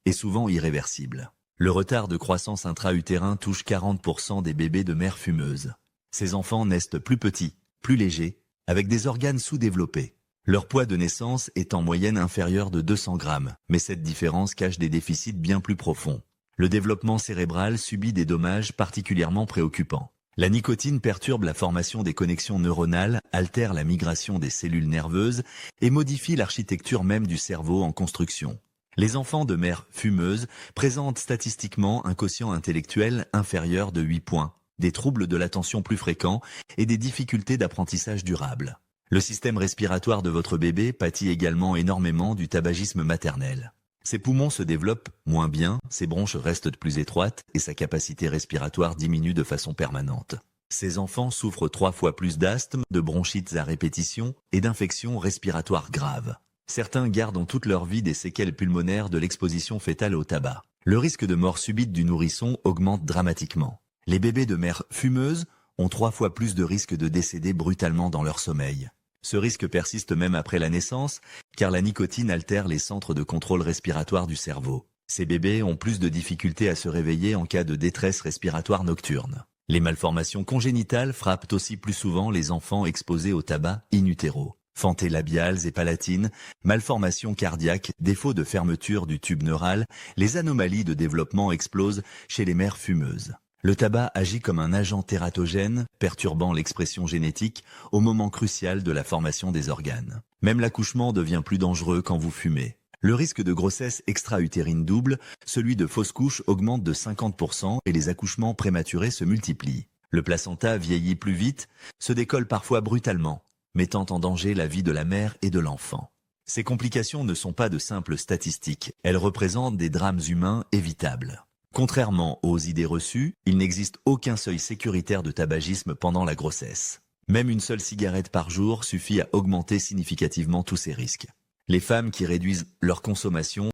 est souvent irréversible. Le retard de croissance intra-utérin touche 40% des bébés de mères fumeuses. Ces enfants naissent plus petits, plus légers, avec des organes sous-développés. Leur poids de naissance est en moyenne inférieur de 200 grammes, mais cette différence cache des déficits bien plus profonds. Le développement cérébral subit des dommages particulièrement préoccupants. La nicotine perturbe la formation des connexions neuronales, altère la migration des cellules nerveuses et modifie l'architecture même du cerveau en construction. Les enfants de mères fumeuses présentent statistiquement un quotient intellectuel inférieur de 8 points, des troubles de l'attention plus fréquents et des difficultés d'apprentissage durable. Le système respiratoire de votre bébé pâtit également énormément du tabagisme maternel. Ses poumons se développent moins bien, ses bronches restent plus étroites et sa capacité respiratoire diminue de façon permanente. Ces enfants souffrent 3 fois plus d'asthme, de bronchites à répétition et d'infections respiratoires graves. Certains gardent toute leur vie des séquelles pulmonaires de l'exposition fœtale au tabac. Le risque de mort subite du nourrisson augmente dramatiquement. Les bébés de mères fumeuses ont 3 fois plus de risques de décéder brutalement dans leur sommeil. Ce risque persiste même après la naissance, car la nicotine altère les centres de contrôle respiratoire du cerveau. Ces bébés ont plus de difficultés à se réveiller en cas de détresse respiratoire nocturne. Les malformations congénitales frappent aussi plus souvent les enfants exposés au tabac in utero. Fentées labiales et palatines, malformations cardiaques, défaut de fermeture du tube neural, les anomalies de développement explosent chez les mères fumeuses. Le tabac agit comme un agent tératogène, perturbant l'expression génétique au moment crucial de la formation des organes. Même l'accouchement devient plus dangereux quand vous fumez. Le risque de grossesse extra-utérine double, celui de fausse couche augmente de 50% et les accouchements prématurés se multiplient. Le placenta vieillit plus vite, se décolle parfois brutalement, mettant en danger la vie de la mère et de l'enfant. Ces complications ne sont pas de simples statistiques, elles représentent des drames humains évitables. Contrairement aux idées reçues, il n'existe aucun seuil sécuritaire de tabagisme pendant la grossesse. Même une seule cigarette par jour suffit à augmenter significativement tous ces risques. Les femmes qui réduisent leur consommation